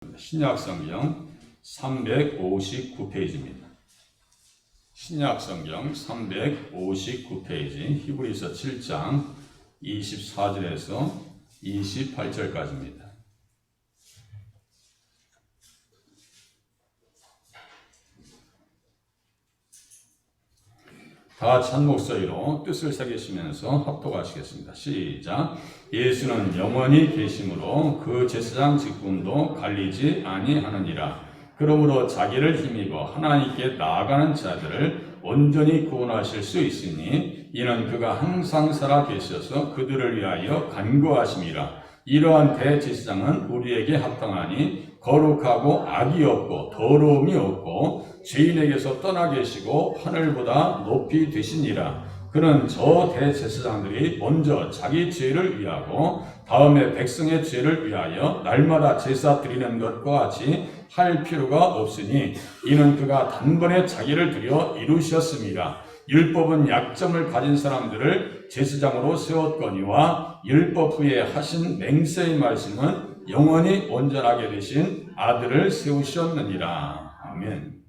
신약성경 359페이지입니다. 신약성경 359페이지 히브리서 7장 24절에서 28절까지입니다. 다 같이 한 목소리로 뜻을 새기시면서 합독하시겠습니다. 시작. 예수는 영원히 계심으로 그 제사장 직분도 갈리지 아니하느니라. 그러므로 자기를 힘입어 하나님께 나아가는 자들을 온전히 구원하실 수 있으니 이는 그가 항상 살아 계셔서 그들을 위하여 간구하심이라. 이러한 대제사장은 우리에게 합당하니 거룩하고 악이 없고 더러움이 없고 죄인에게서 떠나 계시고 하늘보다 높이 되시니라. 그는 저 대제사장들이 먼저 자기 죄를 위하고 다음에 백성의 죄를 위하여 날마다 제사 드리는 것과 같이 할 필요가 없으니 이는 그가 단번에 자기를 드려 이루셨습니다. 율법은 약점을 가진 사람들을 제사장으로 세웠거니와 율법 후에 하신 맹세의 말씀은 영원히 온전하게 되신 아들을 세우셨느니라. 아멘.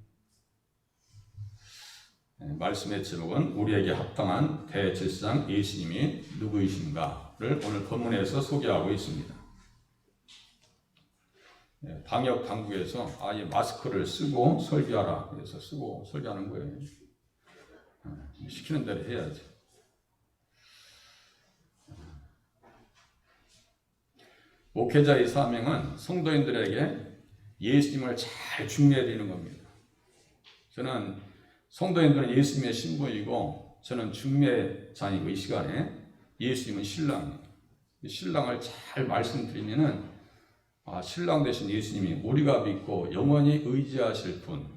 말씀의 제목은 우리에게 합당한 대제사장 예수님이 누구이신가를 오늘 본문에서 소개하고 있습니다. 방역 당국에서 아예 마스크를 쓰고 설교하라 그래서 쓰고 설교하는 거예요. 시키는 대로 해야지. 목회자의 사명은 성도인들에게 예수님을 잘 중매해드리는 겁니다. 저는 성도인들은 예수님의 신부이고 저는 중매자이고 이 시간에 예수님은 신랑이에요. 신랑을 잘 말씀드리면은 신랑 되신 예수님이 우리가 믿고 영원히 의지하실 분,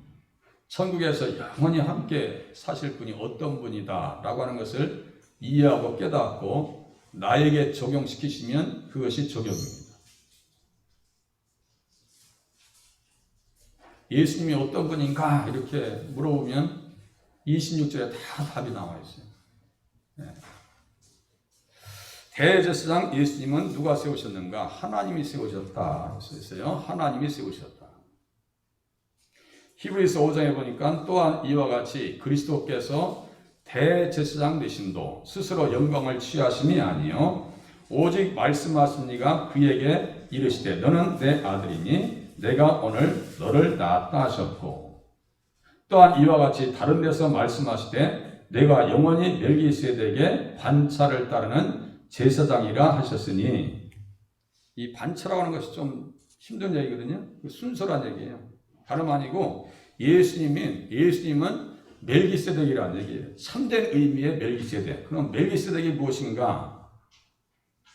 천국에서 영원히 함께 사실 분이 어떤 분이다 라고 하는 것을 이해하고 깨닫고 나에게 적용시키시면 그것이 적용입니다. 예수님이 어떤 분인가 이렇게 물어보면 26절에 다 답이 나와 있어요. 대제사장 예수님은 누가 세우셨는가? 하나님이 세우셨다. 했어요. 하나님이 세우셨다. 히브리서 5장에 보니까 또한 이와 같이 그리스도께서 대제사장 되심도 스스로 영광을 취하심이 아니요 오직 말씀하시니가 그에게 이르시되 너는 내 아들이니 내가 오늘 너를 낳았다 하셨고 또한 이와 같이 다른 데서 말씀하시되 내가 영원히 멜기세덱의 반차를 따르는 제사장이라 하셨으니 이 반차라고 하는 것이 좀 힘든 얘기거든요. 순서란 얘기예요. 다름 아니고 예수님은 멜기세덱이라는 얘기예요. 참된 의미의 멜기세덱. 그럼 멜기세덱이 무엇인가?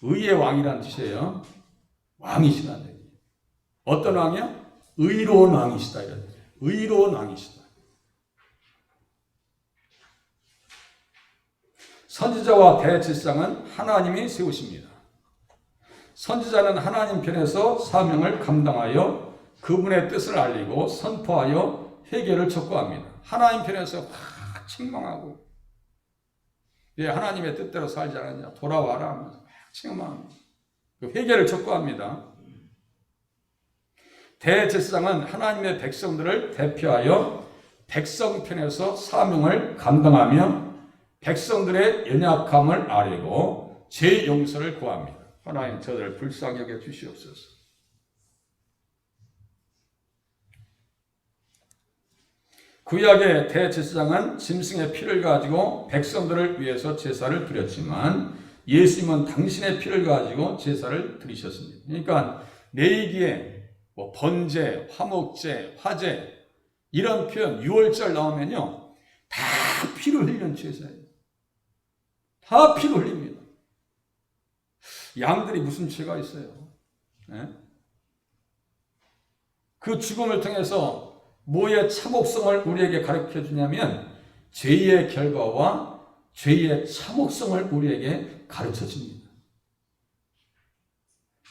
의의 왕이라는 뜻이에요. 왕이시라는 얘기예요. 어떤 왕이야? 의로운 왕이시다 이런 얘기예요. 의로운 왕이시다. 선지자와 대제사장은 하나님이 세우십니다. 선지자는 하나님 편에서 사명을 감당하여 그분의 뜻을 알리고 선포하여 회개를 촉구합니다. 하나님 편에서 막 책망하고 왜 하나님의 뜻대로 살지 않았냐 돌아와라 하면서 막 책망합니다. 회개를 촉구합니다. 대제사장은 하나님의 백성들을 대표하여 백성 편에서 사명을 감당하며 백성들의 연약함을 아뢰고 죄 용서를 구합니다. 하나님 저들을 불쌍히 여겨 주시옵소서. 구약의 대제사장은 짐승의 피를 가지고 백성들을 위해서 제사를 드렸지만 예수님은 당신의 피를 가지고 제사를 드리셨습니다. 그러니까 레위기에 번제, 화목제, 화제 이런 표현 6월절 나오면요 다 피를 흘리는 제사예요. 다 피를 흘립니다. 양들이 무슨 죄가 있어요? 네? 그 죽음을 통해서 뭐의 참혹성을 우리에게 가르쳐 주냐면 죄의 결과와 죄의 참혹성을 우리에게 가르쳐 줍니다.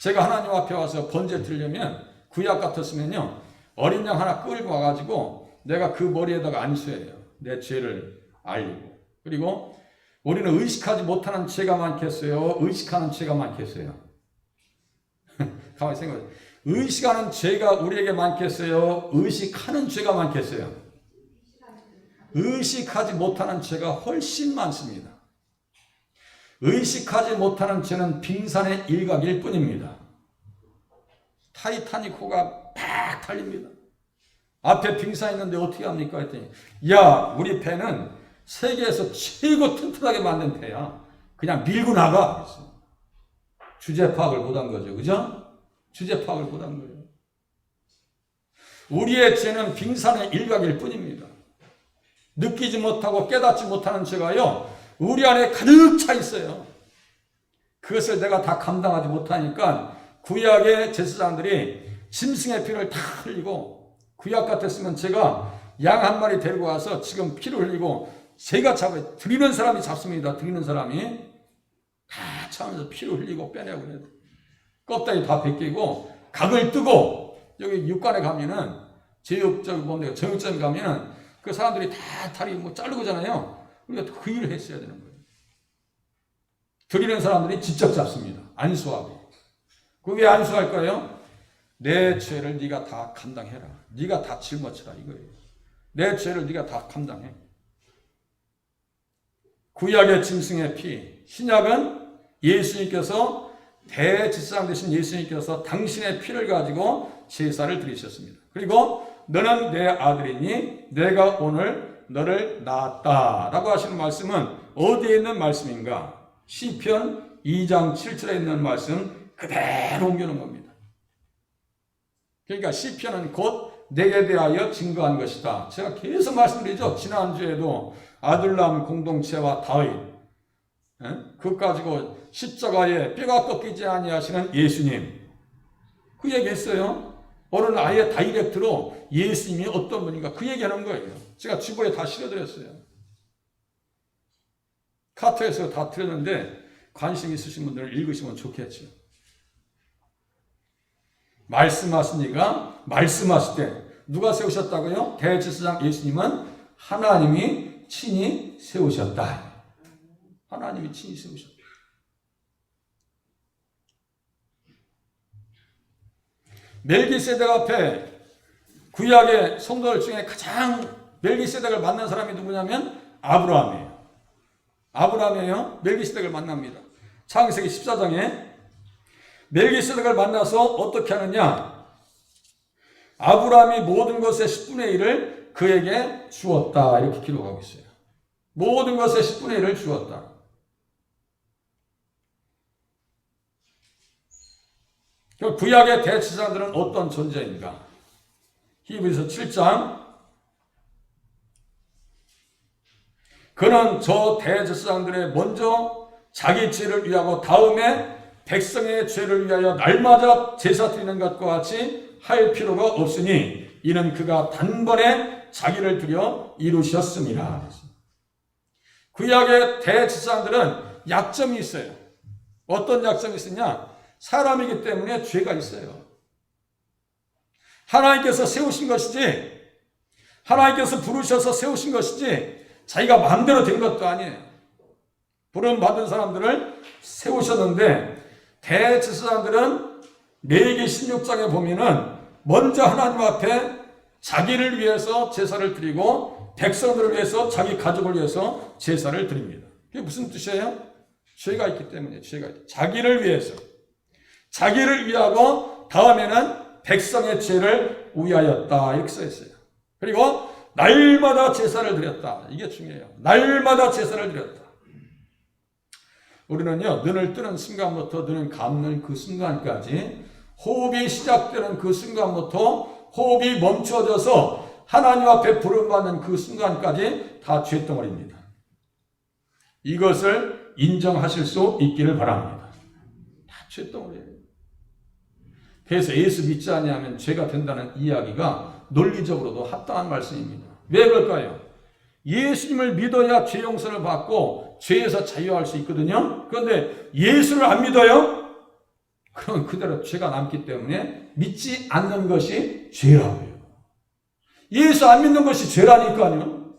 제가 하나님 앞에 와서 번제 드리려면 구약 같았으면요 어린 양 하나 끌고 와가지고 내가 그 머리에다가 안수해요. 내 죄를 알리고. 그리고 우리는 의식하지 못하는 죄가 많겠어요? 의식하는 죄가 많겠어요? 가만히 생각해요. 의식하는 죄가 우리에게 많겠어요? 의식하는 죄가 많겠어요? 의식하지 못하는 죄가 훨씬 많습니다. 의식하지 못하는 죄는 빙산의 일각일 뿐입니다. 타이타닉호가 팍 달립니다. 앞에 빙산이 있는데 어떻게 합니까? 했더니 야, 우리 배는 세계에서 최고 튼튼하게 만든 배야. 그냥 밀고 나가. 주제 파악을 못한 거죠. 그죠? 주제 파악을 못한 거예요. 우리의 죄는 빙산의 일각일 뿐입니다. 느끼지 못하고 깨닫지 못하는 죄가요, 우리 안에 가득 차 있어요. 그것을 내가 다 감당하지 못하니까 구약의 제사장들이 짐승의 피를 다 흘리고, 구약 같았으면 제가 양 한 마리 데리고 와서 지금 피를 흘리고 제가 잡아요. 드리는 사람이 잡습니다. 드리는 사람이 다 차면서 피를 흘리고 빼내고 그래요. 껍데기 다 벗기고 각을 뜨고, 여기 육관에 가면은 정육점에 가면은 그 사람들이 다 다리 뭐 자르고잖아요. 우리가 그 일을 했어야 되는 거예요. 드리는 사람들이 직접 잡습니다. 안수하고. 그게 안수할 거예요? 내 죄를 네가 다 감당해라. 네가 다 짊어져라 이거예요. 내 죄를 네가 다 감당해. 구약의 짐승의 피, 신약은 예수님께서 대제사장 되신 예수님께서 당신의 피를 가지고 제사를 드리셨습니다. 그리고 너는 내 아들이니 내가 오늘 너를 낳았다 라고 하시는 말씀은 어디에 있는 말씀인가? 시편 2장 7절에 있는 말씀 그대로 옮겨놓은 겁니다. 그러니까 시편은 곧 내게 대하여 증거한 것이다. 제가 계속 말씀드리죠. 지난주에도 아둘람 공동체와 다윗, 그것 가지고 십자가에 뼈가 꺾이지 아니하시는 예수님, 그 얘기했어요. 오늘 아예 다이렉트로 예수님이 어떤 분인가 그 얘기하는 거예요. 제가 주보에 다 실어드렸어요. 카트에서 다 틀었는데 관심 있으신 분들은 읽으시면 좋겠죠. 말씀하시니까 말씀하실 때 누가 세우셨다고요? 대제사장 예수님은 하나님이 친히 세우셨다. 하나님이 친히 세우셨다. 멜기세덱 앞에 구약의 성도들 중에 가장 멜기세덱을 만난 사람이 누구냐면 아브라함이에요. 아브라함이에요. 멜기세덱을 만납니다. 창세기 14장에 멜기세덱을 만나서 어떻게 하느냐? 아브라함이 모든 것의 10분의 1을 그에게 주었다. 이렇게 기록하고 있어요. 모든 것의 10분의 1을 주었다. 구약의 대제사장들은 어떤 존재인가? 히브리서 7장, 그는 저 대제사장들의 먼저 자기 죄를 위하고 다음에 백성의 죄를 위하여 날마다 제사 드리는 것과 같이 할 필요가 없으니 이는 그가 단번에 자기를 드려 이루셨습니다. 구약의 대제사장들은 약점이 있어요. 어떤 약점이 있으냐? 사람이기 때문에 죄가 있어요. 하나님께서 세우신 것이지, 하나님께서 부르셔서 세우신 것이지 자기가 마음대로 된 것도 아니에요. 부름 받은 사람들을 세우셨는데, 대제사장들은 레위기 16장에 보면은 먼저 하나님 앞에 자기를 위해서 제사를 드리고 백성들을 위해서, 자기 가족을 위해서 제사를 드립니다. 그게 무슨 뜻이에요? 죄가 있기 때문에. 죄가 있다. 자기를 위해서, 자기를 위하고 다음에는 백성의 죄를 위하였다. 이렇게 써 있어요. 그리고 날마다 제사를 드렸다. 이게 중요해요. 날마다 제사를 드렸다. 우리는요, 눈을 뜨는 순간부터 눈을 감는 그 순간까지, 호흡이 시작되는 그 순간부터 호흡이 멈춰져서 하나님 앞에 부름받는 그 순간까지 다 죄덩어리입니다. 이것을 인정하실 수 있기를 바랍니다. 다 죄덩어리예요. 그래서 예수 믿지 아니하면 죄가 된다는 이야기가 논리적으로도 합당한 말씀입니다. 왜 그럴까요? 예수님을 믿어야 죄 용서를 받고 죄에서 자유할 수 있거든요. 그런데 예수를 안 믿어요? 그럼 그대로 죄가 남기 때문에 믿지 않는 것이 죄라고 해요. 예수 안 믿는 것이 죄라니까요.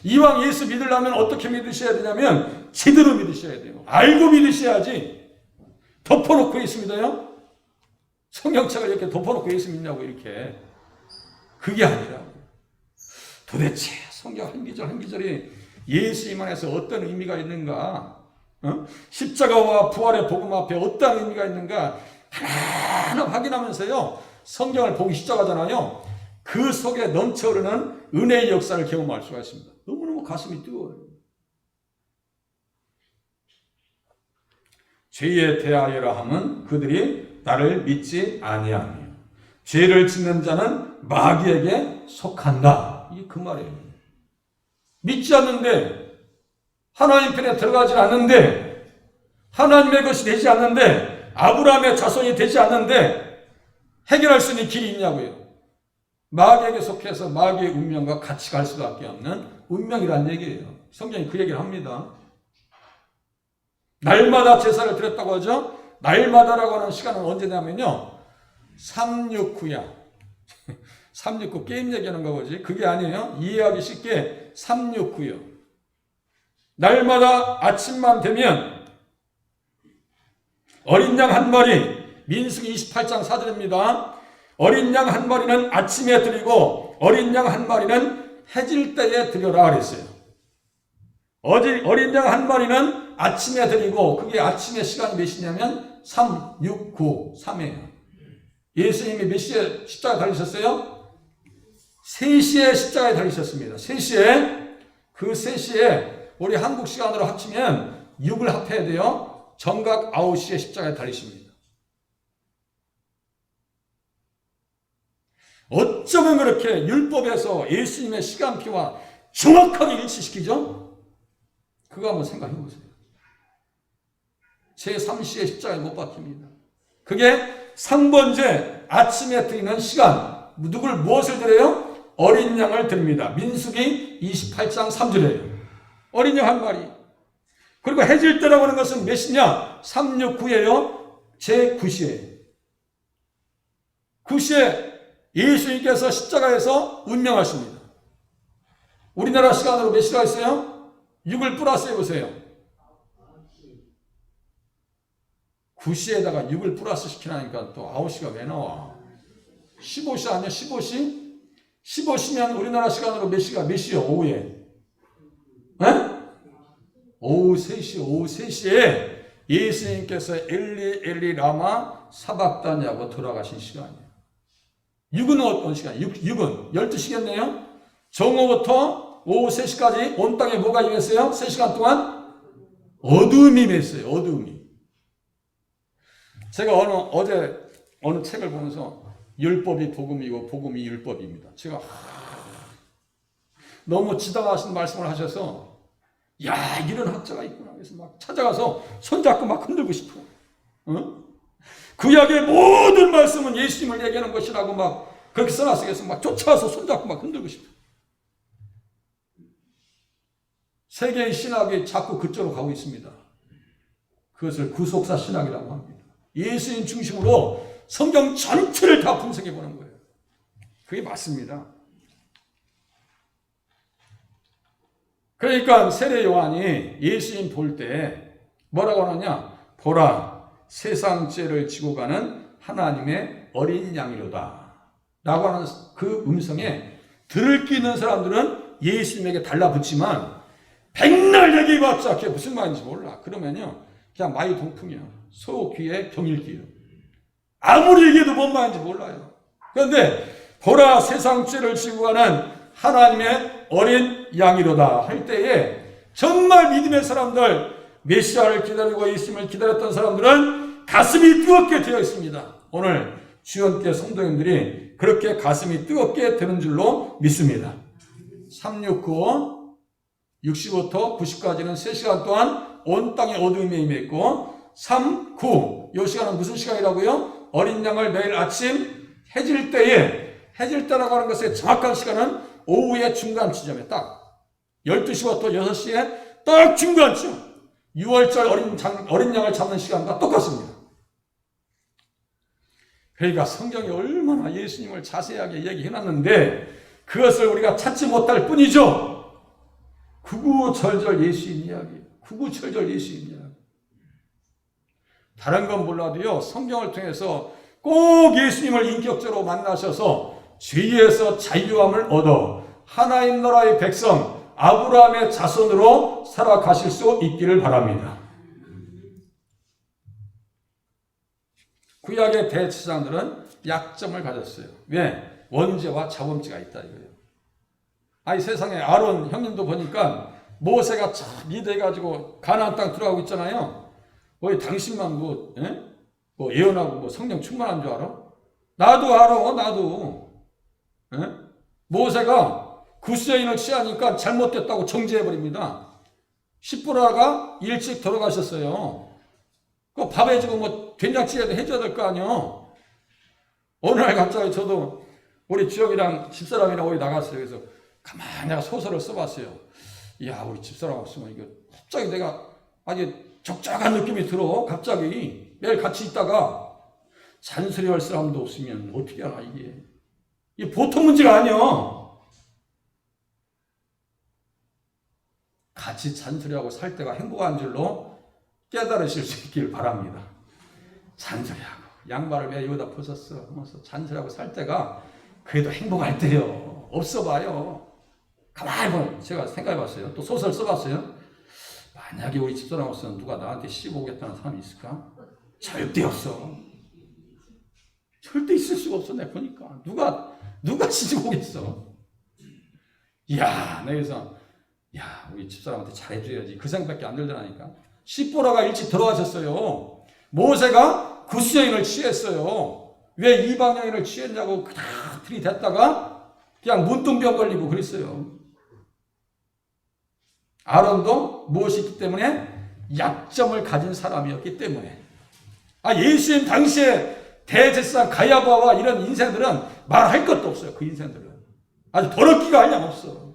이왕 예수 믿으려면 어떻게 믿으셔야 되냐면 제대로 믿으셔야 돼요. 알고 믿으셔야지 덮어놓고 있습니다요. 성경책을 이렇게 덮어놓고 예수 믿냐고 이렇게. 그게 아니라 도대체 성경 한 기절 한 기절이 예수님 안에서 어떤 의미가 있는가, 십자가와 부활의 복음 앞에 어떤 의미가 있는가 하나하나 확인하면서요 성경을 보기 시작하잖아요. 그 속에 넘쳐흐르는 은혜의 역사를 경험할 수가 있습니다. 너무너무 가슴이 뜨거워요. 죄에 대하여라 함은 그들이 나를 믿지 아니하며 죄를 짓는 자는 마귀에게 속한다. 이게 그 말이에요. 믿지 않는데, 하나님 편에 들어가지 않는데, 하나님의 것이 되지 않는데, 아브라함의 자손이 되지 않는데 해결할 수 있는 길이 있냐고요. 마귀에게 속해서 마귀의 운명과 같이 갈 수밖에 없는 운명이란 얘기예요. 성경이 그 얘기를 합니다. 날마다 제사를 드렸다고 하죠. 날마다라고 하는 시간은 언제냐면요 369야 369 게임 얘기하는 거지. 그게 아니에요. 이해하기 쉽게 369요. 날마다 아침만 되면 어린 양 한 마리, 민수기 28장 4절입니다. 어린 양 한 마리는 아침에 드리고 어린 양 한 마리는 해질 때에 드려라 그랬어요. 어린 양 한 마리는 아침에 드리고, 그게 아침의 시간이 몇 시냐면 3, 6, 9, 3이에요. 예수님이 몇 시에 십자가에 달리셨어요? 3시에 십자가에 달리셨습니다. 3시에. 그 3시에 우리 한국 시간으로 합치면 6을 합해야 돼요. 정각 9시에 십자가에 달리십니다. 어쩌면 그렇게 율법에서 예수님의 시간표와 정확하게 일치시키죠? 그거 한번 생각해 보세요. 제3시에 십자가에 못 박힙니다. 그게 상번제 아침에 드리는 시간. 누굴 무엇을 드려요? 어린 양을 드립니다. 민수기 28장 3절이에요. 어린 양 한 마리. 그리고 해질 때라고 하는 것은 몇 시냐? 369예요. 제9시에. 9시에 예수님께서 십자가에서 운명하십니다. 우리나라 시간으로 몇 시가 있어요? 6을 플러스 해보세요. 9시에다가 6을 플러스 시키라니까 또 9시가 왜 나와? 15시 아니야? 15시? 15시면 우리나라 시간으로 몇 시요? 오후에. 에? 오후 3시에 예수님께서 엘리 엘리 라마 사박다냐고 돌아가신 시간이에요. 6은 어떤 시간? 6은 12시겠네요? 정오부터 오후 3시까지 온 땅에 뭐가 임했어요? 3시간 동안 어두움이 임했어요. 어두움이. 제가 어제 어느 책을 보면서 율법이 복음이고 복음이 율법입니다. 제가 너무 지당하신 말씀을 하셔서 야 이런 학자가 있구나. 그래서 막 찾아가서 손잡고 막 흔들고 싶어. 구약의 모든 말씀은 예수님을 얘기하는 것이라고 막 그렇게 써놨으겠어. 막 쫓아와서 손잡고 막 흔들고 싶어. 세계의 신학이 자꾸 그쪽으로 가고 있습니다. 그것을 구속사 신학이라고 합니다. 예수님 중심으로 성경 전체를 다 분석해 보는 거예요. 그게 맞습니다. 그러니까 세례 요한이 예수님 볼 때 뭐라고 하느냐? 보라, 세상 죄를 지고 가는 하나님의 어린 양이로다 라고 하는 그 음성에 들을 기 있는 사람들은 예수님에게 달라붙지만 백날 얘기해봤자 그게 무슨 말인지 몰라. 그러면요 그냥 마이 동풍이야. 소 귀에 경일기요. 아무리 얘기해도 뭔 말인지 몰라요. 그런데 보라, 세상 죄를 지고 가는 하나님의 어린 양이로다 할 때에 정말 믿음의 사람들, 메시아를 기다리고 예수님을 기다렸던 사람들은 가슴이 뜨겁게 되어 있습니다. 오늘 주연께 성도님들이 그렇게 가슴이 뜨겁게 되는 줄로 믿습니다. 369 60부터 90까지는 3시간 동안 온 땅의 어두움에 임했고 3, 9 이 시간은 무슨 시간이라고요? 어린 양을 매일 아침 해질 때에, 해질 때라고 하는 것의 정확한 시간은 오후의 중간 지점에 딱 12시부터 6시에 딱 중간쯤 6월절 어린 양을 잡는 시간과 똑같습니다. 그러니까 성경이 얼마나 예수님을 자세하게 얘기해놨는데 그것을 우리가 찾지 못할 뿐이죠. 구구절절 예수님 이야기, 구구절절 예수님 이야기. 다른 건 몰라도요 성경을 통해서 꼭 예수님을 인격적으로 만나셔서 죄에서 자유함을 얻어 하나님 나라의 백성 아브라함의 자손으로 살아가실 수 있기를 바랍니다. 구약의 대제사장들은 약점을 가졌어요. 왜? 원죄와 자범죄가 있다 이거예요. 아니 세상에 아론 형님도 보니까 모세가 참 리드해가지고 가나안 땅 들어가고 있잖아요. 왜 당신만 뭐 예언하고 뭐 성령 충만한 줄 알아? 나도 알아, 나도. 모세가 구스여인을 취하니까 잘못됐다고 정죄해버립니다. 십보라가 일찍 돌아가셨어요. 그 밥 해주고 뭐 된장찌개도 해줘야 될 거 아니요. 어느 날 갑자기 저도 우리 주혁이랑 집사람이랑 어디 나갔어요. 그래서 가만히 내가 소설을 써봤어요. 이야, 우리 집사람 없으면 이거 갑자기 내가 아주 적적한 느낌이 들어. 갑자기 매일 같이 있다가 잔소리할 사람도 없으면 어떻게 하나 이게 보통 문제가 아니야. 같이 잔소리하고 살 때가 행복한 줄로 깨달으실 수 있길 바랍니다. 잔소리하고 양말을 왜 여기다 벗었어 하면서 잔소리하고 살 때가 그래도 행복할 때요. 없어 봐요. 가만히 보면 제가 생각해봤어요. 또 소설 써봤어요. 만약에 우리 집사람 없으면 누가 나한테 시집 오겠다는 사람이 있을까? 절대 없어. 절대 있을 수가 없어. 내가 보니까 누가 시집 오겠어. 이야, 내가 우리 집사람한테 잘해줘야지. 그 생각밖에 안 들더라니까. 십보라가 일찍 들어가셨어요. 모세가 구스여인을 취했어요. 왜 이방 여인을 취했냐고 그다들이 됐다가 그냥 문둥병 걸리고 그랬어요. 아론도 무엇이 있기 때문에 약점을 가진 사람이었기 때문에. 예수님 당시에 대제사장 가야바와 이런 인생들은 말할 것도 없어요. 그 인생들은 아주 더럽기가 아니야 없어.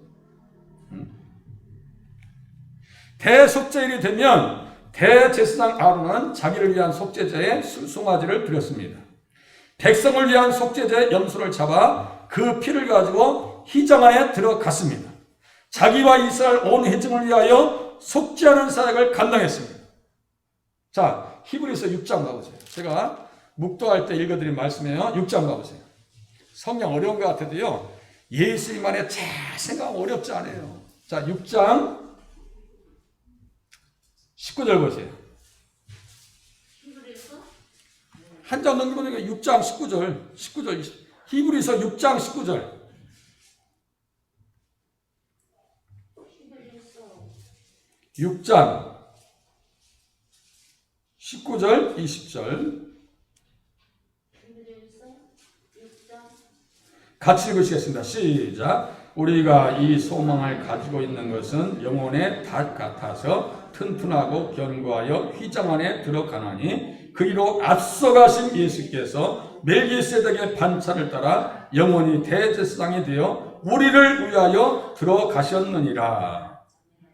대속죄일이 되면 대제사장 아론은 자기를 위한 속죄제에 송아지를 드렸습니다. 백성을 위한 속죄제 염소를 잡아 그 피를 가지고 휘장 안에 들어갔습니다. 자기와 이스라엘 온 회중을 위하여 속죄하는 사역을 감당했습니다. 자, 히브리서 6장 가보세요. 제가 묵도할 때 읽어드린 말씀이에요. 6장 가보세요. 성경 어려운 것 같아도요, 예수님만의 제 생각은 어렵지 않아요. 자, 6장 19절 보세요. 한 장 넘기보니까 6장 19절. 히브리서 6장 19절. 6장 19절 20절 같이 읽으시겠습니다. 시작. 우리가 이 소망을 가지고 있는 것은 영혼의 닷 같아서 튼튼하고 견고하여 휘장 안에 들어가나니 그이로 앞서가신 예수께서 멜기세덱의 반차를 따라 영원히 대제사장이 되어 우리를 위하여 들어가셨느니라.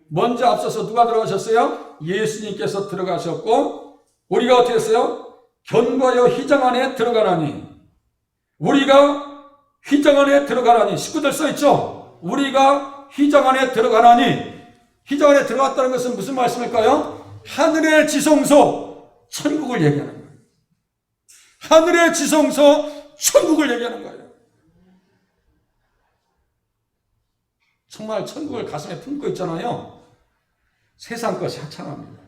먼저 앞서서 누가 들어가셨어요? 예수님께서 들어가셨고 우리가 어떻게 했어요? 견고하여 휘장 안에 들어가나니. 우리가 휘장 안에 들어가나니. 19절 써있죠? 우리가 휘장 안에 들어가나니. 휘장 안에 들어갔다는 것은 무슨 말씀일까요? 하늘의 지성소 천국을 얘기하는 거예요. 하늘의 지성소 천국을 얘기하는 거예요. 정말 천국을 가슴에 품고 있잖아요. 세상 것이 하찮합니다.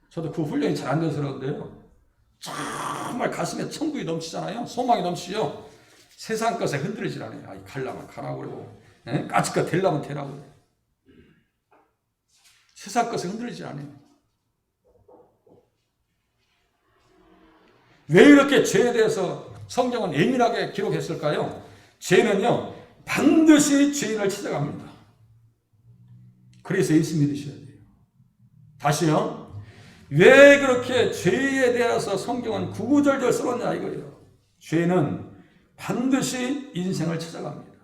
저도 그 훈련이 잘 안 돼서 그런데요. 정말 가슴에 천국이 넘치잖아요. 소망이 넘치죠. 세상 것에 흔들리질 않아요. 가려면 가라고 그러고 까짓거 되려면 되라고 그래요. 세상 것에 흔들리질 않아요. 왜 이렇게 죄에 대해서 성경은 예민하게 기록했을까요? 죄는요, 반드시 죄인을 찾아갑니다. 그래서 예수 믿으셔야 돼요. 다시요. 왜 그렇게 죄에 대해서 성경은 구구절절 써놨냐 이거예요. 죄는 반드시 인생을 찾아갑니다.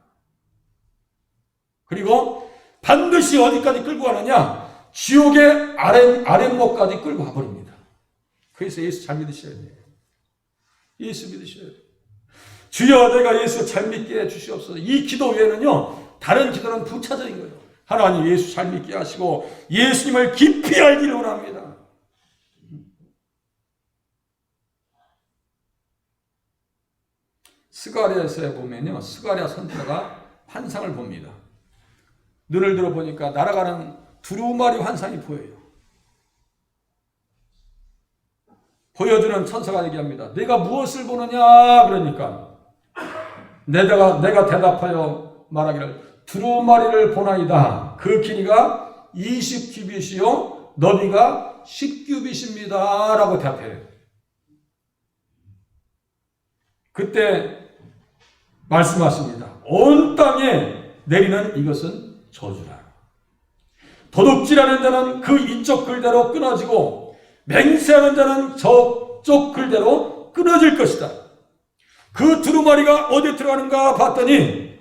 그리고 반드시 어디까지 끌고 가느냐? 지옥의 아랫목까지 끌고 가버립니다. 그래서 예수 잘 믿으셔야 돼요. 예수 믿으셔야 돼요. 주여 내가 예수 잘 믿게 해주시옵소서. 이 기도 외에는요, 다른 기도는 부차적인 거예요. 하나님 예수 잘 믿게 하시고 예수님을 깊이 알기를 원합니다. 스가랴서에 보면요, 스가랴 선지자가 환상을 봅니다. 눈을 들어 보니까 날아가는 두루마리 환상이 보여요. 보여주는 천사가 얘기합니다. 네가 무엇을 보느냐? 그러니까 내가 대답하여 말하기를 두루마리를 보나이다. 그 길이가 20규빗이요 너비가 10규빗입니다. 라고 대답해요. 그때 말씀하십니다. 온 땅에 내리는 이것은 저주라. 도둑질하는 자는 그 이쪽 글대로 끊어지고 맹세하는 자는 저쪽 글대로 끊어질 것이다. 그 두루마리가 어디 들어가는가 봤더니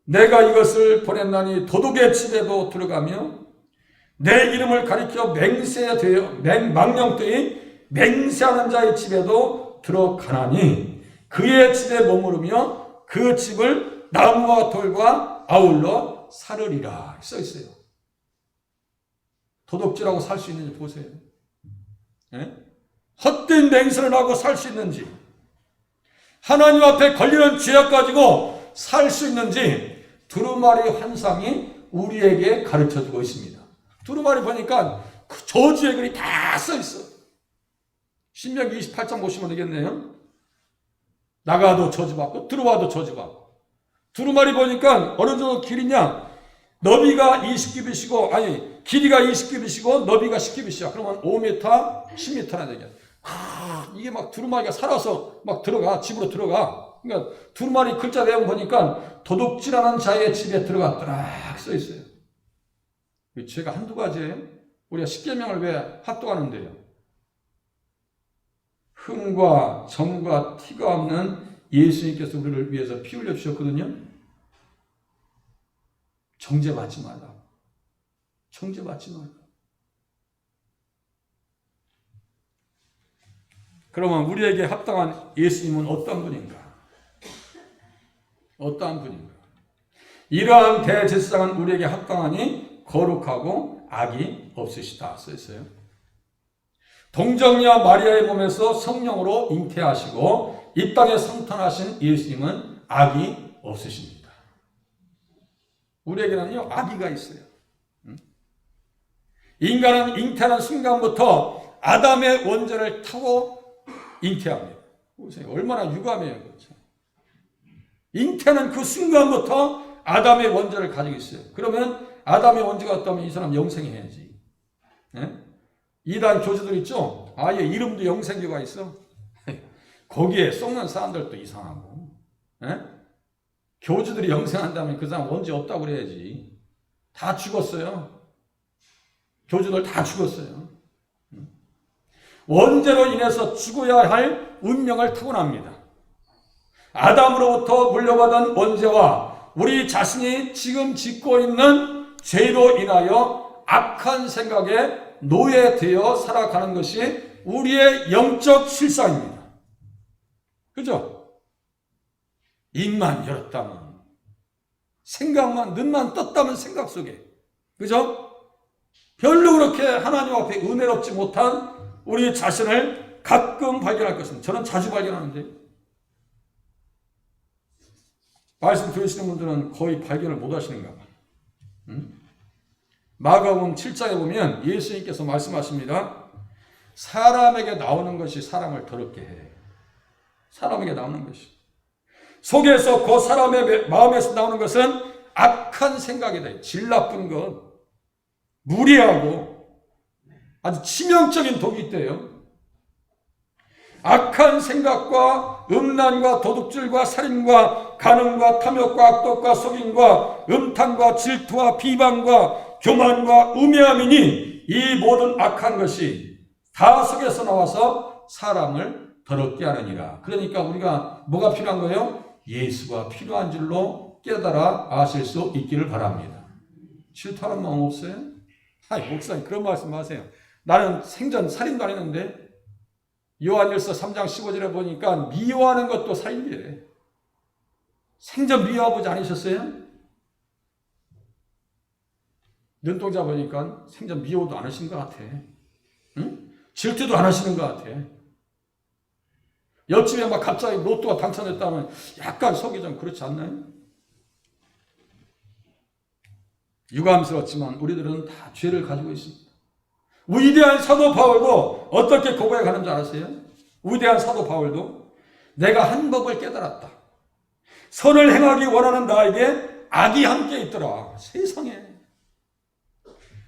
내가 이것을 보냈나니 도둑의 집에도 들어가며 내 이름을 가리켜 망령되이 맹세하는 자의 집에도 들어가나니 그의 집에 머무르며 그 집을 나무와 돌과 아울러 사르리라 써 있어요. 도둑질하고 살 수 있는지 보세요. 네? 헛된 맹세를 하고 살 수 있는지, 하나님 앞에 걸리는 죄악 가지고 살 수 있는지 두루마리 환상이 우리에게 가르쳐주고 있습니다. 두루마리 보니까 그 저주의 글이 다 써 있어. 신명기 28장 보시면 되겠네요. 나가도 저주받고 들어와도 저주받고. 두루마리 보니까 어느 정도 길이냐? 너비가 20규빗이고 아니 길이가 20규빗이고 너비가 10규빗이야. 그러면 5m, 10m라는 얘기야. 이게 막 두루마리가 살아서 막 들어가 집으로 들어가. 그러니까 두루마리 글자 내용 보니까 도둑질하는 자의 집에 들어갔더라 써 있어요. 죄가 한두 가지예요. 우리가 십계명을 왜 합독하는데요? 흠과 점과 티가 없는 예수님께서 우리를 위해서 피 흘려 주셨거든요. 정죄받지 말라. 정죄받지 말라. 그러면 우리에게 합당한 예수님은 어떤 분인가? 어떠한 분인가? 이러한 대제사장은 우리에게 합당하니 거룩하고 악이 없으시다 써 있어요. 동정녀 마리아의 몸에서 성령으로 잉태하시고 이 땅에 성탄하신 예수님은 악이 없으십니다. 우리에게는요 악의가 있어요. 인간은 잉태하는 순간부터 아담의 원죄를 타고 잉태합니다. 보세요. 얼마나 유감해요. 그렇죠? 잉태하는 그 순간부터 아담의 원죄를 가지고 있어요. 그러면 아담의 원죄가 없다면 이 사람 영생이 해야지. 네? 이단 교주들 있죠? 아예 이름도 영생교가 있어. 거기에 썩는 사람들도 이상하고. 네? 교주들이 영생한다면 그 사람 원죄 없다고 그래야지. 다 죽었어요. 교주들 다 죽었어요. 원죄로 인해서 죽어야 할 운명을 타고납니다. 아담으로부터 물려받은 원죄와 우리 자신이 지금 짓고 있는 죄로 인하여 악한 생각에 노예되어 살아가는 것이 우리의 영적 실상입니다. 그죠? 입만 열었다면, 생각만, 눈만 떴다면 생각 속에. 그죠? 별로 그렇게 하나님 앞에 은혜롭지 못한 우리 자신을 가끔 발견할 것입니다. 저는 자주 발견하는데, 말씀 들으시는 분들은 거의 발견을 못 하시는가 봐. 마가복음 7장에 보면 예수님께서 말씀하십니다. 사람에게 나오는 것이 사람을 더럽게 해. 사람에게 나오는 것이. 속에서 그 사람의 마음에서 나오는 것은 악한 생각이다. 질 나쁜 것. 무리하고 아주 치명적인 독이 있대요. 악한 생각과 음란과 도둑질과 살인과 간음과 탐욕과 악독과 속임과 음탕과 질투와 비방과 교만과 우매함이니 이 모든 악한 것이 다 속에서 나와서 사람을 더럽게 하느니라. 그러니까 우리가 뭐가 필요한 거예요? 예수가 필요한 줄로 깨달아 아실 수 있기를 바랍니다. 질투하는 마음 없어요? 아이 목사님 그런 말씀 하세요. 나는 생전 살인도 안 했는데 요한일서 3장 15절에 보니까 미워하는 것도 살인이래. 생전 미워하지 않으셨어요? 눈동자 보니까 생전 미워도 안 하신 것 같아. 응? 질투도 안 하시는 것 같아. 옆집에 막 갑자기 로또가 당첨됐다면 약간 속이 좀 그렇지 않나요? 유감스럽지만 우리들은 다 죄를 가지고 있습니다. 위대한 사도 바울도 어떻게 고백하는 줄 아세요? 위대한 사도 바울도 내가 한 법을 깨달았다. 선을 행하기 원하는 나에게 악이 함께 있더라. 세상에.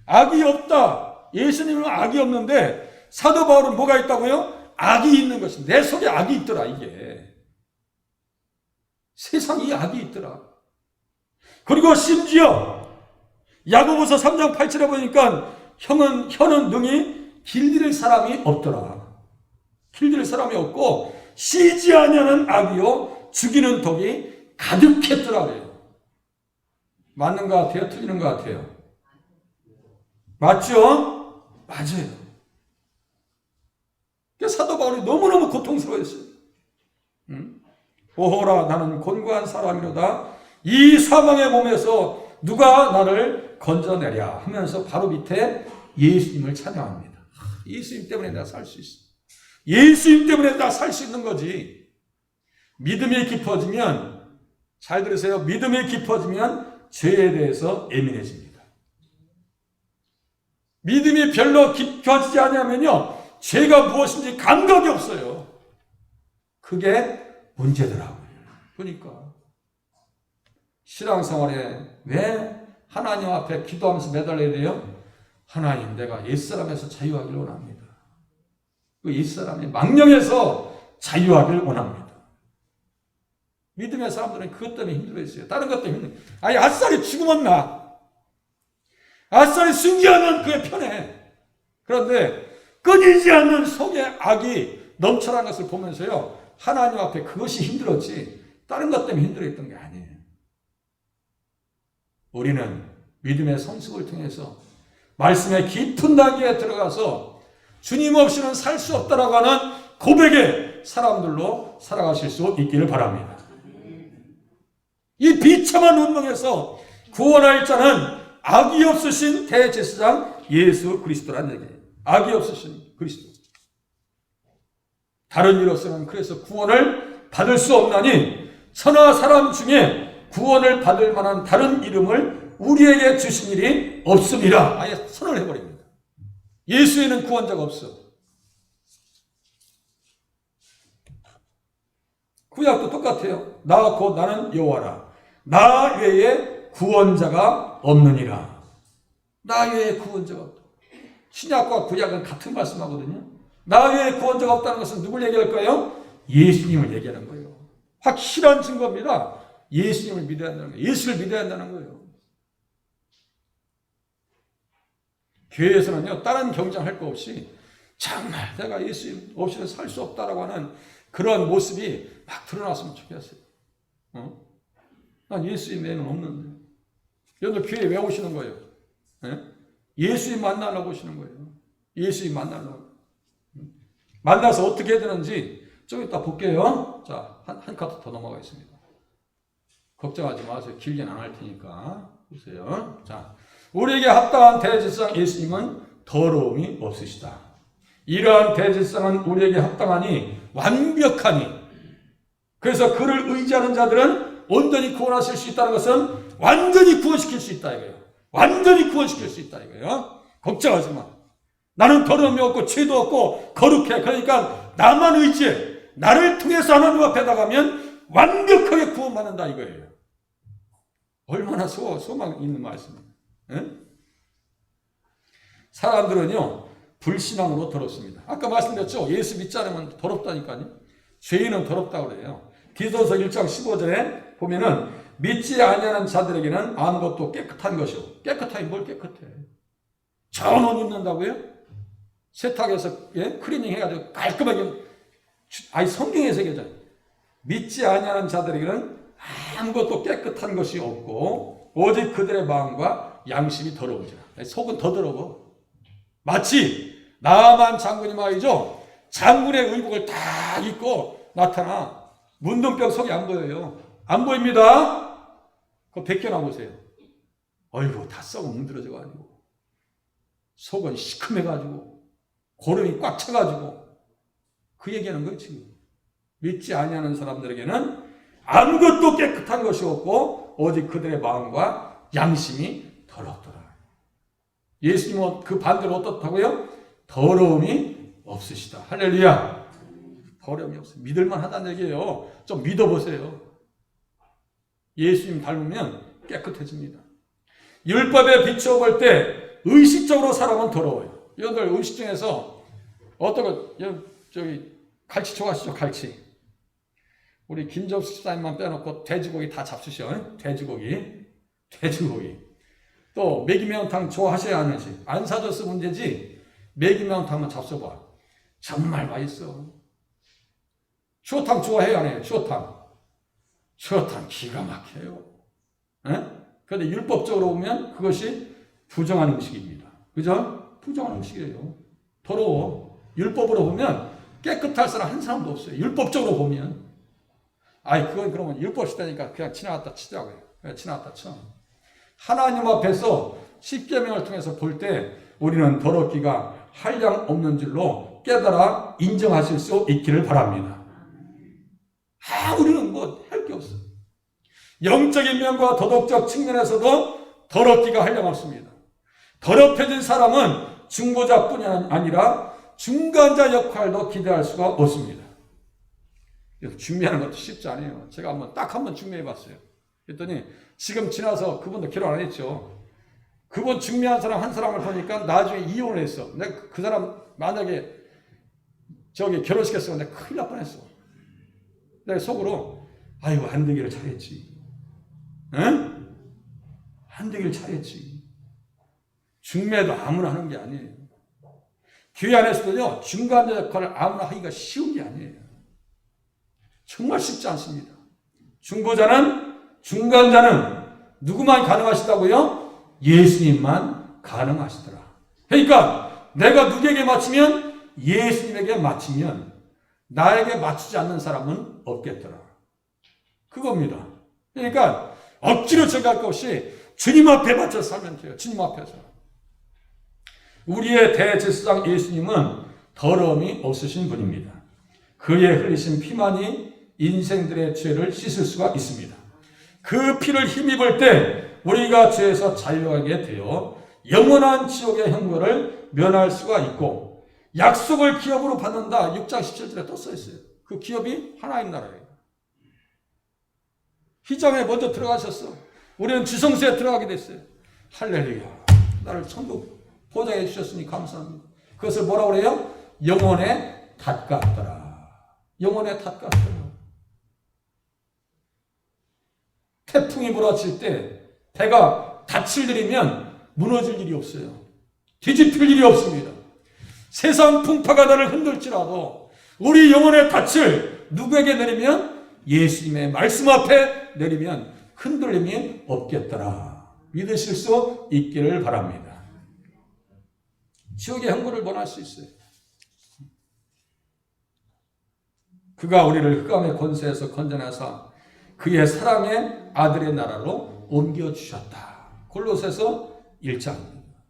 악이 없다. 예수님은 악이 없는데 사도 바울은 뭐가 있다고요? 악이 있는 것입니다. 내 속에 악이 있더라 이게. 세상에 악이 있더라. 그리고 심지어 야고보서 3장 8절에 보니까 혀는 능히 길들일 사람이 없더라. 길들일 사람이 없고 쉬지 아니하는 악이요 죽이는 독이 가득했더라 그래요. 맞는 것 같아요? 틀리는 것 같아요? 맞죠? 맞아요. 사도 바울이 너무너무 고통스러워했어요. 오호라 나는 곤고한 사람이로다. 이 사망의 몸에서 누가 나를 건져내랴 하면서 바로 밑에 예수님을 찬양합니다. 예수님 때문에 내가 살 수 있어. 예수님 때문에 내가 살 수 있는 거지. 믿음이 깊어지면, 잘 들으세요. 믿음이 깊어지면 죄에 대해서 예민해집니다. 믿음이 별로 깊어지지 않으면요, 죄가 무엇인지 감각이 없어요. 그게 문제더라고요. 그러니까 신앙생활에 왜 하나님 앞에 기도하면서 매달려야 돼요? 하나님, 내가 옛사람에서 자유하길 원합니다. 그 옛사람이 망령에서 자유하길 원합니다. 믿음의 사람들은 그것 때문에 힘들어했어요. 다른 것 때문에. 아니, 아싸리 죽으면 나. 아싸리 순교하면 그게 편해. 그런데 끊이지 않는 속에 악이 넘쳐나는 것을 보면서요, 하나님 앞에 그것이 힘들었지 다른 것 때문에 힘들어했던 게 아니에요. 우리는 믿음의 성숙을 통해서 말씀의 깊은 단계에 들어가서 주님 없이는 살 수 없다라고 하는 고백의 사람들로 살아가실 수 있기를 바랍니다. 이 비참한 운명에서 구원할 자는 악이 없으신 대제사장 예수 그리스도라는 얘기예요. 악이 없으신 그리스도. 다른 이로서는 그래서 구원을 받을 수 없나니 천하 사람 중에 구원을 받을 만한 다른 이름을 우리에게 주신 일이 없습니다. 아예 선언을 해버립니다. 예수에는 구원자가 없어. 구약도 똑같아요. 나 곧 나는 여호와라. 나 외에 구원자가 없느니라. 나 외에 구원자가 없다. 신약과 구약은 같은 말씀하거든요. 나 외에 구원자가 없다는 것은 누굴 얘기할까요? 예수님을 얘기하는 거예요. 확실한 증거입니다. 예수님을 믿어야 한다는 거예요. 예수를 믿어야 한다는 거예요. 교회에서는요, 다른 경쟁할 거 없이 정말 내가 예수 없이는 살 수 없다라고 하는 그런 모습이 막 드러났으면 좋겠어요. 난 예수님 외에는 없는데. 여러분들 교회에 왜 오시는 거예요? 예수님 만나려고 오시는 거예요. 예수님 만나려고. 만나서 어떻게 해야 되는지 좀 이따 볼게요. 자, 한 카드 더 넘어가겠습니다. 걱정하지 마세요. 길게는 안 할 테니까. 보세요. 자, 우리에게 합당한 대제사장 예수님은 더러움이 없으시다. 이러한 대제사장은 우리에게 합당하니 완벽하니. 그래서 그를 의지하는 자들은 온전히 구원하실 수 있다는 것은 완전히 구원시킬 수 있다 이거예요. 완전히 구원시킬 수 있다 이거예요. 걱정하지 마. 나는 더러움이 없고 죄도 없고 거룩해. 그러니까 나만 의지해. 나를 통해서 하나님 앞에 나가면 완벽하게 구원받는다 이거예요. 얼마나 소망 있는 말씀이에요. 사람들은요, 불신앙으로 더럽습니다. 아까 말씀드렸죠? 예수 믿지 않으면 더럽다니까요. 죄인은 더럽다고 그래요. 디도서 1장 15절에 보면은 믿지 아니하는 자들에게는 아무것도 깨끗한 것이요. 깨끗하니 뭘 깨끗해? 좋은 옷 입는다고요? 세탁해서 클리닝 해가지고 깔끔하게. 아니 성경에서 얘기하잖아요. 믿지 아니하는 자들에게는 아무것도 깨끗한 것이 없고 오직 그들의 마음과 양심이 더러우지라. 속은 더 더러워. 마치 나만 장군이 말이죠. 장군의 의복을 다 입고 나타나. 문둥병 속이 안 보여요. 안 보입니다. 그거 벗겨나 보세요. 어이구, 다 썩어 뭉들어져가지고 속은 시큼해가지고 고름이 꽉 차가지고 그 얘기하는 거예요 지금. 믿지 아니하는 사람들에게는 아무것도 깨끗한 것이 없고 오직 그들의 마음과 양심이 더럽더라. 예수님은 그 반대로 어떻다고요? 더러움이 없으시다. 할렐루야. 더러움이 없어요. 믿을만 하다는 얘기예요. 좀 믿어보세요. 예수님 닮으면 깨끗해집니다. 율법에 비추어 볼 때 의식적으로 사람은 더러워요. 여러분들 음식 중에서 어떤 거, 저기 갈치 좋아하시죠? 갈치. 우리 김정수 집사님만 빼놓고 돼지고기 다 잡수셔. 돼지고기. 또 매기매운탕 좋아하셔야 하는지. 안 사줘서 문제지 매기매운탕만 잡숴봐. 정말 맛있어. 추어탕 좋아해요? 안 해요? 추어탕 기가 막혀요. 그런데 율법적으로 보면 그것이 부정한 음식입니다. 그죠? 부정한 음식이에요. 더러워. 율법으로 보면 깨끗할 사람 한 사람도 없어요. 율법적으로 보면. 그건 그러면 율법 시대니까 그냥 지나갔다 치자고요. 그냥 지나갔다 쳐. 하나님 앞에서 십계명을 통해서 볼 때 우리는 더럽기가 한량 없는 줄로 깨달아 인정하실 수 있기를 바랍니다. 우리는 뭐 할 게 없어. 영적인 면과 도덕적 측면에서도 더럽기가 한량 없습니다. 더럽혀진 사람은 중보자뿐이 아니라 중간자 역할도 기대할 수가 없습니다. 중매하는 것도 쉽지 않아요. 제가 딱 한 번 중매해 봤어요. 그랬더니 지금 지나서 그분도 결혼 안 했죠. 그분 중매한 사람 한 사람을 보니까 나중에 이혼을 했어. 내가 그 사람 만약에 결혼시켰어. 내가 큰일 날 뻔했어. 내가 속으로 안 되기를 잘했지. 안 되기를 잘했지. 중매도 아무나 하는 게 아니에요. 교회 안에서도요, 중간자 역할을 아무나 하기가 쉬운 게 아니에요. 정말 쉽지 않습니다. 중간자는 누구만 가능하시다고요? 예수님만 가능하시더라. 그러니까 내가 누구에게 맞추면 예수님에게 맞추면 나에게 맞추지 않는 사람은 없겠더라. 그겁니다. 그러니까 억지로 정할 것 없이 주님 앞에 맞춰 살면 돼요. 주님 앞에서. 우리의 대제사장 예수님은 더러움이 없으신 분입니다. 그의 흘리신 피만이 인생들의 죄를 씻을 수가 있습니다. 그 피를 힘입을 때 우리가 죄에서 자유하게 되어 영원한 지옥의 형벌을 면할 수가 있고 약속을 기업으로 받는다. 6장 17절에 또 써있어요. 그 기업이 하나님 나라예요. 희장에 먼저 들어가셨어. 우리는 지성소에 들어가게 됐어요. 할렐루야. 나를 천국 보장해 주셨으니 감사합니다. 그것을 뭐라고 그래요? 영혼의 닷 같더라. 영혼의 닷 같더라. 태풍이 몰아칠 때 배가 닻을 내리면 무너질 일이 없어요. 뒤집힐 일이 없습니다. 세상 풍파가 나를 흔들지라도 우리 영혼의 닻을 누구에게 내리면 예수님의 말씀 앞에 내리면 흔들림이 없겠더라. 믿으실 수 있기를 바랍니다. 지옥의 형벌을 면할 수 있어요. 그가 우리를 흑암의 권세에서 건져내사 그의 사랑의 아들의 나라로 옮겨주셨다. 골로새서 1장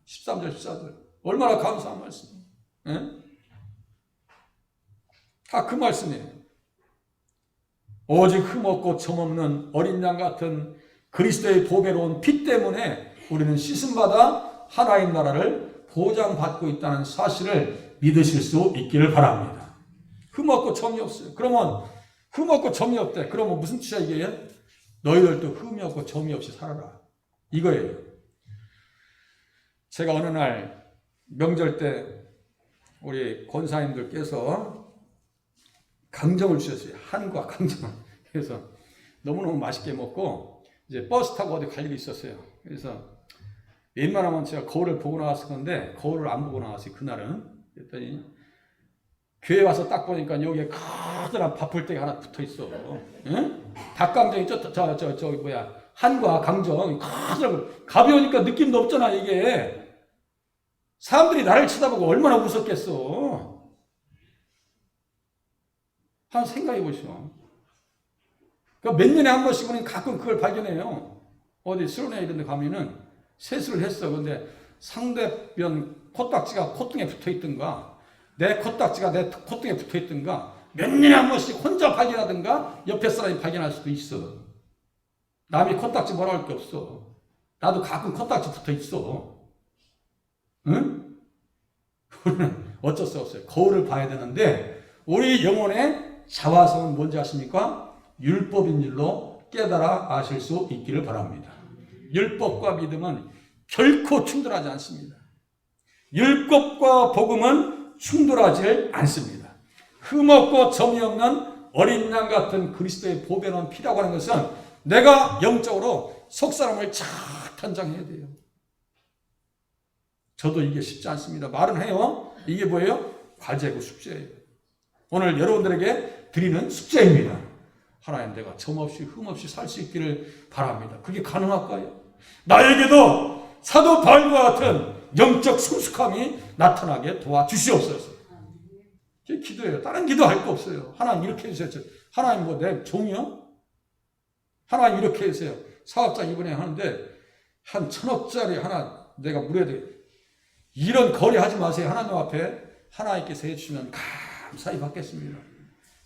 13절 14절. 얼마나 감사한 말씀이에요. 다 그 말씀이에요. 오직 흠없고 점없는 어린 양 같은 그리스도의 보배로운 피 때문에 우리는 씻음받아 하나님 나라를 보장받고 있다는 사실을 믿으실 수 있기를 바랍니다. 흠없고 점이 없어요. 그러면 흠없고 점이 없대. 그러면 무슨 뜻이야 이게? 너희들도 흠이 없고 점이 없이 살아라. 이거예요. 제가 어느 날 명절 때 우리 권사님들께서 강정을 주셨어요. 한과 강정. 그래서 너무너무 맛있게 먹고 이제 버스 타고 어디 갈 일이 있었어요. 그래서 웬만하면 제가 거울을 보고 나왔을 건데 거울을 안 보고 나왔어요. 그날은. 그랬더니 교회 와서 딱 보니까 여기에 커다란 밥풀떼가 하나 붙어 있어. 응? 닭강정이 한과 강정 커다란 가벼우니까 느낌도 없잖아 이게. 사람들이 나를 쳐다보고 얼마나 무섭겠어. 한번 생각해 보시오. 그러니까 몇 년에 한 번씩 우리는 가끔 그걸 발견해요. 어디 수련회 이런 데 가면은 세수를 했어. 근데 상대편 콧딱지가 콧등에 붙어 있든가 내 콧딱지가 내 콧등에 붙어 있든가 몇 년에 한 번씩 혼자 발견하든가 옆에 사람이 발견할 수도 있어. 남이 코딱지 뭐라 할 게 없어. 나도 가끔 코딱지 붙어 있어. 응? 우리는 어쩔 수 없어요. 거울을 봐야 되는데 우리 영혼의 자화성은 뭔지 아십니까? 율법인 줄로 깨달아 아실 수 있기를 바랍니다. 율법과 믿음은 결코 충돌하지 않습니다. 율법과 복음은 충돌하지 않습니다. 흠없고 점이 없는 어린 양 같은 그리스도의 보배는 피라고 하는 것은 내가 영적으로 속사람을 잘 단장해야 돼요. 저도 이게 쉽지 않습니다. 말은 해요. 이게 뭐예요? 과제고 숙제예요. 오늘 여러분들에게 드리는 숙제입니다. 하나님, 내가 점없이 흠없이 살 수 있기를 바랍니다. 그게 가능할까요? 나에게도 사도 바울과 같은 영적 성숙함이 나타나게 도와주시옵소서. 이게 기도예요. 다른 기도할 거 없어요. 하나님 이렇게 해주세요. 하나님 뭐 내 종이요? 하나님 이렇게 해주세요. 사업자 이번에 하는데 한 1,000억짜리 하나 내가 물어야 돼. 이런 거래 하지 마세요. 하나님 앞에 하나님께서 해주시면 감사히 받겠습니다.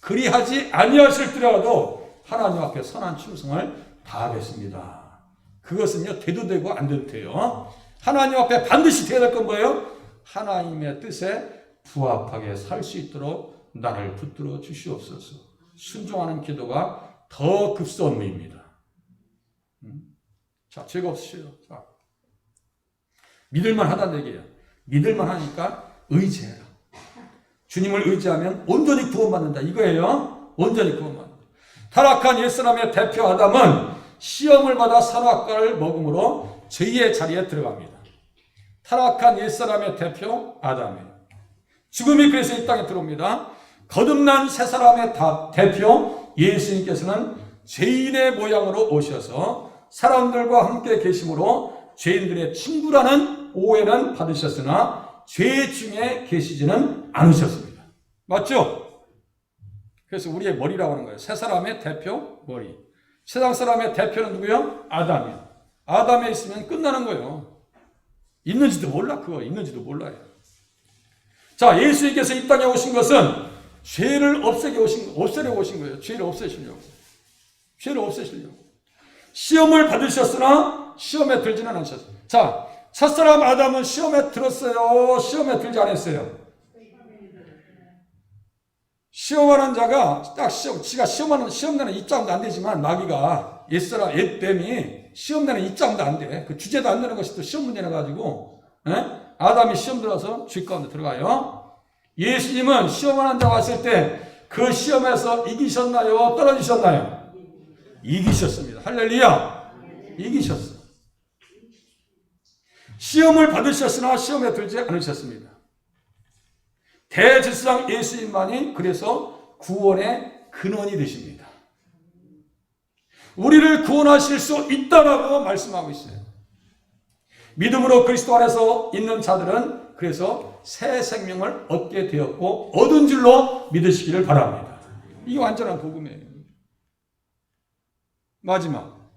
그리하지 아니하실지라도 하나님 앞에 선한 충성을 다하겠습니다. 그것은요, 돼도 되고 안 돼도 돼요. 하나님 앞에 반드시 돼야 될 건 뭐예요? 하나님의 뜻에 부합하게 살 수 있도록 나를 붙들어 주시옵소서. 순종하는 기도가 더 급선무입니다. 자, 죄가 없으시죠? 자, 믿을만 하다는 얘기예요. 믿을만 하니까 의지해라. 주님을 의지하면 온전히 구원받는다. 이거예요. 온전히 구원받는다. 타락한 옛사람의 대표 아담은 시험을 받아 선악과를 먹음으로 죄의 자리에 들어갑니다. 타락한 옛사람의 대표 아담이에요. 죽음이 그래서 이 땅에 들어옵니다. 거듭난 새 사람의 대표 예수님께서는 죄인의 모양으로 오셔서 사람들과 함께 계심으로 죄인들의 친구라는 오해는 받으셨으나 죄 중에 계시지는 않으셨습니다. 맞죠? 그래서 우리의 머리라고 하는 거예요. 새 사람의 대표 머리. 세상 사람의 대표는 누구요? 아담이요. 아담에 있으면 끝나는 거예요. 있는지도 몰라. 그거 있는지도 몰라요. 자, 예수님께서 이 땅에 오신 것은 죄를 없애려고 오신 거예요. 죄를 없애시려고. 죄를 없애시려고. 시험을 받으셨으나 시험에 들지는 않으셨어요. 자, 첫사람 아담은 시험에 들었어요? 시험에 들지 않았어요? 시험하는 자가 딱 지가 시험내는 입장도 안 되지만 마귀가 옛뱀이 시험내는 입장도 안 돼. 그 주제도 안 되는 것이 또 시험 문제라 가지고 아담이 시험 들어서 죄 가운데 들어가요. 예수님은 시험하는 자 왔을 때 그 시험에서 이기셨나요? 떨어지셨나요? 이기셨습니다. 할렐루야. 이기셨어. 시험을 받으셨으나 시험에 들지 않으셨습니다. 대제사장 예수님만이 그래서 구원의 근원이 되십니다. 우리를 구원하실 수 있다라고 말씀하고 있어요. 믿음으로 그리스도 안에서 있는 자들은 그래서 새 생명을 얻게 되었고 얻은 줄로 믿으시기를 바랍니다. 이게 완전한 복음이에요. 마지막,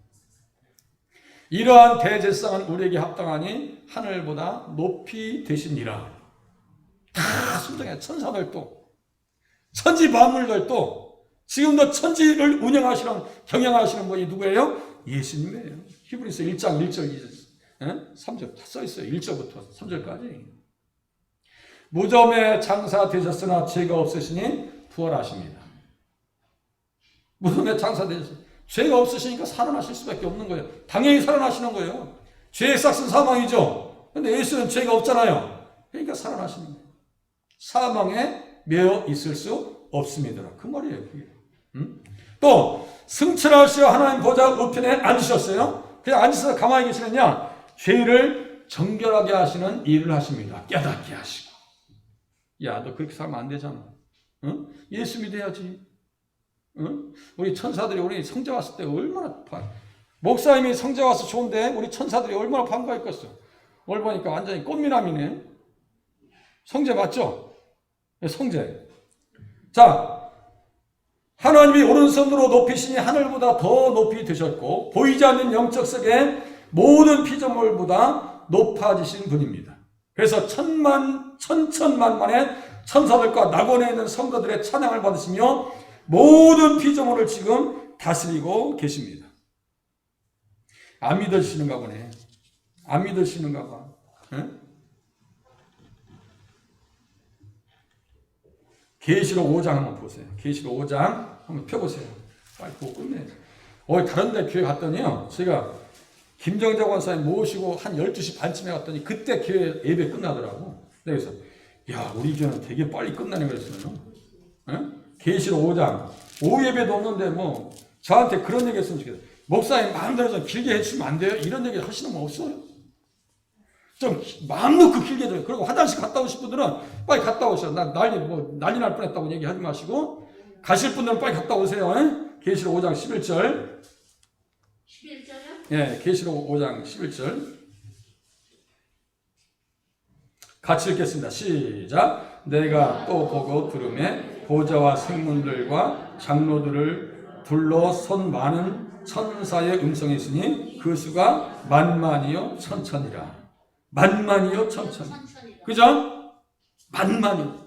이러한 대제사장은 우리에게 합당하니 하늘보다 높이 되시니라. 다 순종해. 천사들도 천지 만물들도 지금도 천지를 운영하시는 경영하시는 분이 누구예요? 예수님이에요. 히브리서 1장 1절 3절 다 써있어요. 1절부터 3절까지. 무덤에 장사되셨으나 죄가 없으시니 부활하십니다. 무덤에 장사되셨어요. 죄가 없으시니까 살아나실 수밖에 없는 거예요. 당연히 살아나시는 거예요. 죄의 싹은 사망이죠. 근데 예수는 죄가 없잖아요. 그러니까 살아나시는 거예요. 사망에 매여 있을 수 없습니다. 그 말이에요. 그게. 또 승천하시어 하나님 보좌 우편에 앉으셨어요. 그냥 앉으셔서 가만히 계시느냐? 죄를 정결하게 하시는 일을 하십니다. 깨닫게 하시고. 야, 너 그렇게 살면 안 되잖아. 응? 예수 믿어야지. 응? 우리 천사들이 우리 성자 왔을 때 얼마나 목사님이 성자 와서 좋은데 우리 천사들이 얼마나 반가웠겠어. 오늘 보니까 완전히 꽃미남이네. 성제 맞죠? 성제. 자, 하나님이 오른손으로 높이시니 하늘보다 더 높이 되셨고 보이지 않는 영적 세계의 모든 피조물보다 높아지신 분입니다. 그래서 천천만만의 천사들과 낙원에 있는 성도들의 찬양을 받으시며 모든 피조물을 지금 다스리고 계십니다. 안 믿어지시는가 보네. 안 믿으시는가 봐. 응? 계시록 5장 한번 보세요. 계시록 5장 한번 펴보세요. 빨리 보고 끝내요. 다른 데 교회 갔더니요. 제가 김정자 권사님 모시고 한 12시 반쯤에 갔더니 그때 교회 예배 끝나더라고. 그래서 야, 우리 교회는 되게 빨리 끝나네 그랬어요. 응? 계시록 5장. 오후 예배도 없는데 뭐 저한테 그런 얘기 했으면 좋겠어요. 목사님 마음대로 좀 길게 해주시면 안 돼요? 이런 얘기 하시는 분 없어요? 좀 마음 놓고 길게 해줘요. 그리고 화장실 갔다 오실 분들은 빨리 갔다 오셔. 난리 날 뻔했다고 얘기하지 마시고 가실 분들은 빨리 갔다 오세요. 계시록 5장 11절. 11절이요? 예, 계시록 5장 11절. 같이 읽겠습니다. 시작. 내가 또 보고 들음에 보좌와 생문들과 장로들을 불러 선 많은 천사의 음성이 있으니 그 수가 만만이요 천천이라. 만만이요 천천. 그죠? 만만이요.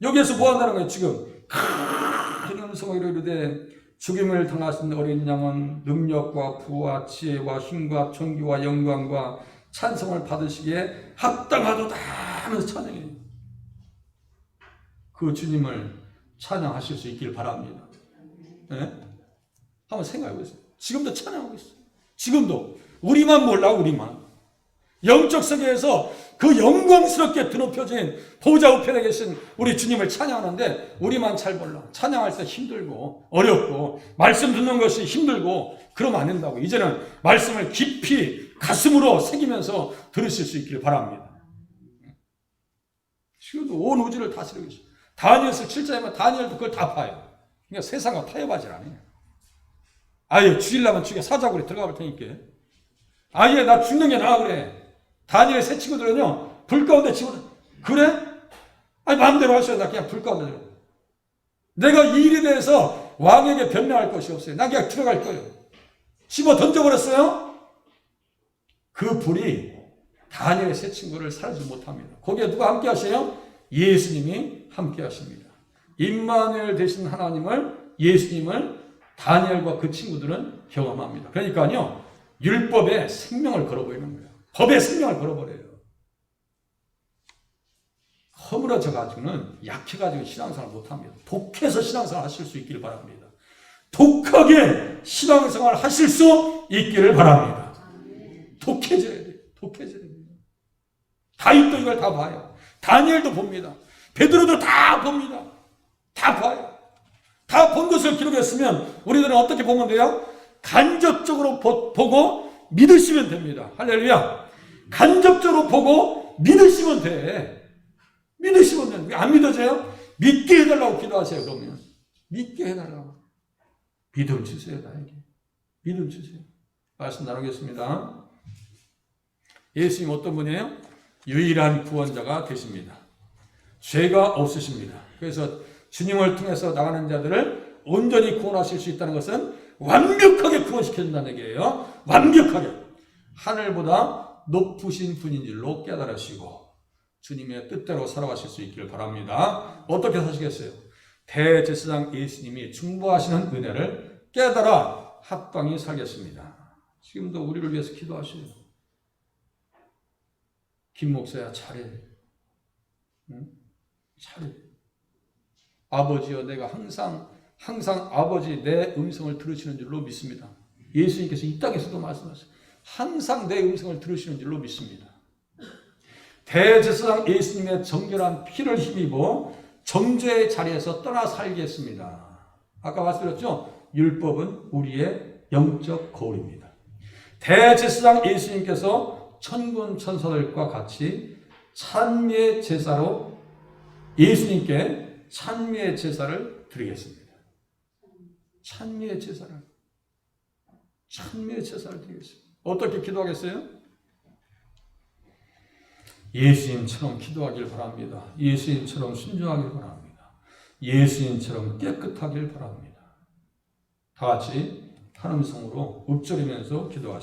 여기에서 뭐 한다는 거예요 지금? 큰 음성으로 이르되 죽임을 당하신 어린 양은 능력과 부와 지혜와 힘과 존귀와 영광과 찬송을 받으시기에 합당하도다 하면서 찬양해요. 그 주님을 찬양하실 수 있길 바랍니다. 네? 한번 생각해 보세요. 지금도 찬양하고 있어요. 지금도. 우리만 몰라, 우리만. 영적 세계에서 그 영광스럽게 드높여진 보좌 우편에 계신 우리 주님을 찬양하는데 우리만 잘 몰라. 찬양할 때 힘들고 어렵고 말씀 듣는 것이 힘들고 그러면 안 된다고. 이제는 말씀을 깊이 가슴으로 새기면서 들으실 수 있기를 바랍니다. 지금도 온 우주를 다스리고 계십니다. 다니엘서 7장에 다니엘도 그걸 다 파요. 그러니까 세상과 타협하지 않아요. 아예 죽이려면 죽여 사자굴에 들어가 볼 테니까. 아예 나 죽는 게 나아 그래. 다니엘 새 친구들은요 불 가운데 집어넣어. 그래? 아니 마음대로 하셔요. 나 그냥 불 가운데 들어. 내가 이 일에 대해서 왕에게 변명할 것이 없어요. 나 그냥 들어갈 거예요. 집어 던져버렸어요. 그 불이 다니엘의 새 친구를 살지 못합니다. 거기에 누가 함께 하세요? 예수님이 함께 하십니다. 임마누엘 되신 하나님을, 예수님을 다니엘과 그 친구들은 경험합니다. 그러니까요 율법에 생명을 걸어버리는 거예요. 법에 생명을 걸어버려요. 허물어져가지고는 약해가지고 신앙생활 못합니다. 독해서 신앙생활 하실 수 있기를 바랍니다. 독하게 신앙생활 하실 수 있기를 바랍니다. 독해져야 돼요. 독해져야 돼요. 다윗도 이걸 다 봐요. 다니엘도 봅니다. 베드로도 다 봅니다. 다 봐요. 다 본 것을 기록했으면 우리들은 어떻게 보면 돼요? 간접적으로 보고 믿으시면 됩니다. 할렐루야. 간접적으로 보고 믿으시면 돼. 믿으시면 돼. 왜 안 믿어져요? 믿게 해달라고 기도하세요. 그러면 믿게 해달라고. 믿음 주세요. 나에게. 믿음 주세요. 말씀 나누겠습니다. 예수님 어떤 분이에요? 유일한 구원자가 되십니다. 죄가 없으십니다. 그래서 주님을 통해서 나가는 자들을 온전히 구원하실 수 있다는 것은 완벽하게 구원시켜준다는 얘기예요. 완벽하게. 하늘보다 높으신 분인 줄로 깨달으시고 주님의 뜻대로 살아가실 수 있기를 바랍니다. 어떻게 사시겠어요? 대제사장 예수님이 중보하시는 은혜를 깨달아 합당히 살겠습니다. 지금도 우리를 위해서 기도하셔요. 김 목사야 잘해. 응? 잘해. 아버지여 내가 항상 아버지 내 음성을 들으시는 줄로 믿습니다. 예수님께서 이 땅에서도 말씀하셨어요. 항상 내 음성을 들으시는 줄로 믿습니다. 대제사장 예수님의 정결한 피를 힘입어 정죄의 자리에서 떠나 살겠습니다. 아까 말씀드렸죠? 율법은 우리의 영적 거울입니다. 대제사장 예수님께서 천군 천사들과 같이 찬미의 제사로 예수님께 찬미의 제사를 드리겠습니다. 찬미의 제사를 드리겠습니다. 어떻게 기도하겠어요? 예수님처럼 기도하길 바랍니다. 예수님처럼 순종하길 바랍니다. 예수님처럼 깨끗하길 바랍니다. 다 같이 한 음성으로 읊조리면서 기도하십시오.